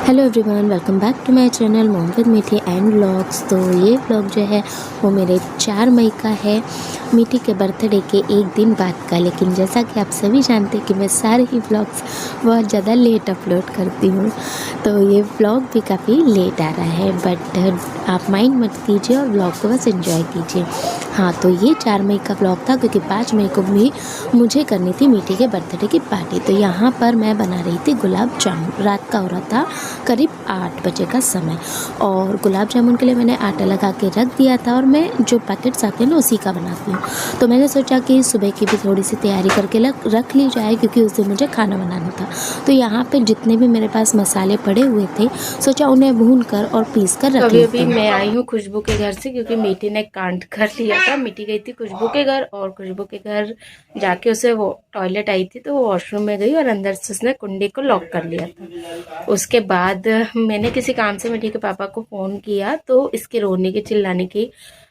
Hello everyone, welcome back to my channel mom with Mithi and vlogs. तो ये vlog जो है वो मेरे 4 मई का है, मीठी के बर्थडे के एक दिन बाद का। लेकिन जैसा कि आप सभी जानते हैं कि मैं सारे ही व्लॉग्स बहुत ज़्यादा लेट अपलोड करती हूँ, तो ये व्लॉग भी काफ़ी लेट आ रहा है। बट आप माइंड मत कीजिए और व्लॉग को बस एंजॉय कीजिए। हाँ, तो ये 4 मई का व्लॉग था क्योंकि 5 मई को भी मुझे करनी थी मीठी के बर्थडे की पार्टी। तो यहाँ पर मैं बना रही थी गुलाब जामुन। रात का हो रहा था करीब 8 बजे का समय, और गुलाब जामुन के लिए मैंने आटा लगा के रख दिया था, और मैं जो पैकेट्स आते हैं ना उसी का बनाती हूँ। तो मैंने सोचा कि सुबह की भी थोड़ी सी तैयारी करके रख ली जाए, क्योंकि उस दिन मुझे खाना बनाना था। तो यहाँ पे जितने भी मेरे पास मसाले पड़े हुए थे, सोचा उन्हें भून कर और पीस कर रख लेती हूँ। अभी मैं आई हूँ खुशबू के घर से, क्योंकि मीठी ने कांड कर लिया था। मीठी गई थी खुशबू के घर, और खुशबू के घर जाके उसे वो टॉयलेट आई थी तो वो वॉशरूम में गई और अंदर से उसने कुंडी को लॉक कर लिया था। उसके बाद मैंने किसी काम से मीठी के पापा को फ़ोन किया, तो इसके रोने की चिल्लाने की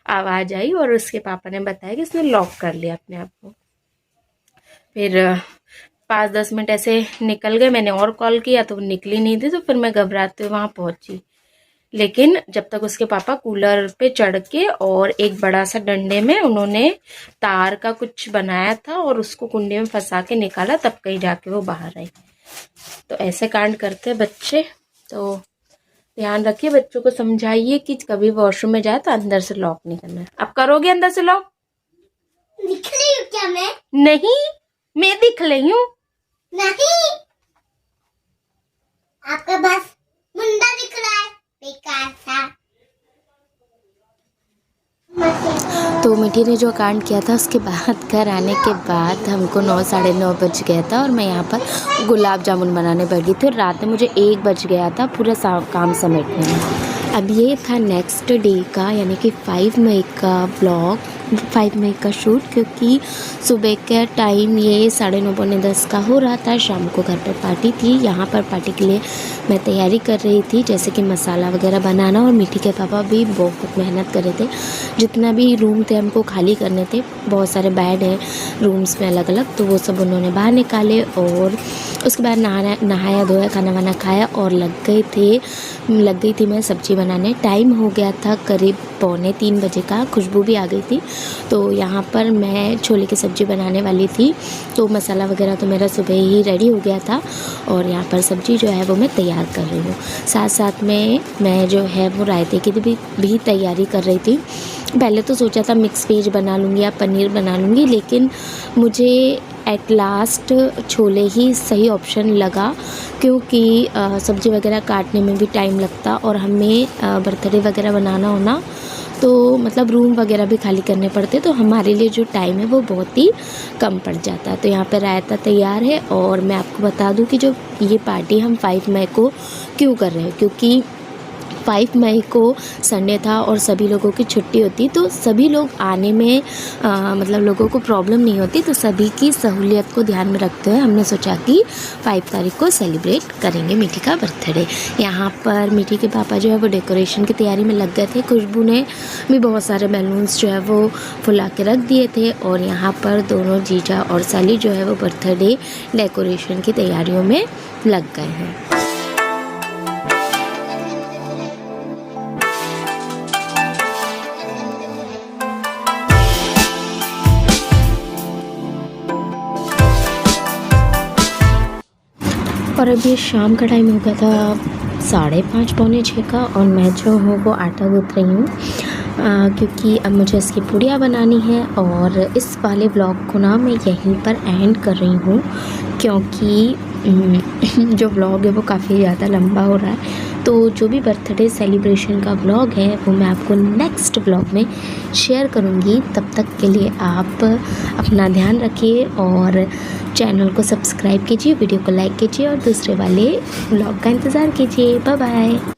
आवाज़ आई और उसके पापा ने बताया कि उसने लॉक कर लिया अपने आप को। फिर 5-10 मिनट ऐसे निकल गए, मैंने और कॉल किया तो वो निकली नहीं थी। तो फिर मैं घबराते हुए वहाँ पहुँची, लेकिन जब तक उसके पापा कूलर पे चढ़ के और एक बड़ा सा डंडे में उन्होंने तार का कुछ बनाया था और उसको कुंडे में फंसा के निकाला, तब कहीं जाके वो बाहर आई। तो ऐसे कांड करते हैं बच्चे, तो ध्यान रखिए, बच्चों को समझाइए कि कभी वॉशरूम में जाए तो अंदर से लॉक नहीं करना है। आप करोगे अंदर से लॉक? दिख रही हूँ क्या मैं? नहीं, मैं दिख रही हूँ। नहीं, आपका बस मुंडा दिख रहा है, बेकार सा। तो मीठी ने जो कांड किया था, उसके बाद घर आने के बाद हमको 9-9:30 बज गया था, और मैं यहाँ पर गुलाब जामुन बनाने बैठी थी। और रात में मुझे 1 बज गया था पूरा काम समेटने में। अब ये था नेक्स्ट डे का, यानी कि 5 मई का ब्लॉग, 5 मई का शूट, क्योंकि सुबह के टाइम ये 9:30-10 का हो रहा था। शाम को घर पर पार्टी थी। यहाँ पर पार्टी के लिए मैं तैयारी कर रही थी, जैसे कि मसाला वगैरह बनाना, और मीठी के पापा भी बहुत मेहनत कर रहे थे। जितना भी रूम थे हमको खाली करने थे, बहुत सारे बेड हैं रूम्स में अलग अलग, तो वो सब उन्होंने बाहर निकाले। और उसके बाद नहाया धोया, खाना वाना खाया, और लग गई थी मैं सब्ज़ी बनाने। टाइम हो गया था करीब 2:45 बजे का। खुशबू भी आ गई थी, तो यहाँ पर मैं छोले की सब्ज़ी बनाने वाली थी। तो मसाला वगैरह तो मेरा सुबह ही रेडी हो गया था, और यहाँ पर सब्ज़ी जो है वो मैं तैयार कर रही हूँ। साथ साथ में मैं जो है वो रायते की भी तैयारी कर रही थी। पहले तो सोचा था मिक्स वेज बना लूँगी या पनीर बना लूँगी, लेकिन मुझे एट लास्ट छोले ही सही ऑप्शन लगा, क्योंकि सब्ज़ी वगैरह काटने में भी टाइम लगता, और हमें बर्थडे वगैरह बनाना होना, तो मतलब रूम वगैरह भी खाली करने पड़ते, तो हमारे लिए जो टाइम है वो बहुत ही कम पड़ जाता है। तो यहाँ पे रायता तैयार है। और मैं आपको बता दूँ कि जो ये पार्टी हम 5 मई को क्यों कर रहे हैं, क्योंकि 5 मई को संडे था और सभी लोगों की छुट्टी होती, तो सभी लोग आने में मतलब लोगों को प्रॉब्लम नहीं होती। तो सभी की सहूलियत को ध्यान में रखते हुए हमने सोचा कि 5 तारीख को सेलिब्रेट करेंगे मीठी का बर्थडे। यहाँ पर मीठी के पापा जो है वो डेकोरेशन की तैयारी में लग गए थे। खुशबू ने भी बहुत सारे बैलून्स जो है वो फुला के रख दिए थे, और यहाँ पर दोनों जीजा और साली जो है वो बर्थडे डेकोरेशन की तैयारियों में लग गए हैं। और अब ये शाम का टाइम हो गया था 5:30 पौने 6 का, और मैं जो हूँ वो आटा गूँथ रही हूँ, क्योंकि अब मुझे इसकी पूड़ियाँ बनानी है। और इस वाले ब्लॉग को ना मैं यहीं पर एंड कर रही हूँ, क्योंकि जो ब्लॉग है वो काफ़ी ज़्यादा लंबा हो रहा है। तो जो भी बर्थडे सेलिब्रेशन का ब्लॉग है वो मैं आपको नेक्स्ट ब्लॉग में शेयर करूँगी। तब तक के लिए आप अपना ध्यान रखिए, और चैनल को सब्सक्राइब कीजिए, वीडियो को लाइक कीजिए, और दूसरे वाले ब्लॉग का इंतज़ार कीजिए। Bye bye.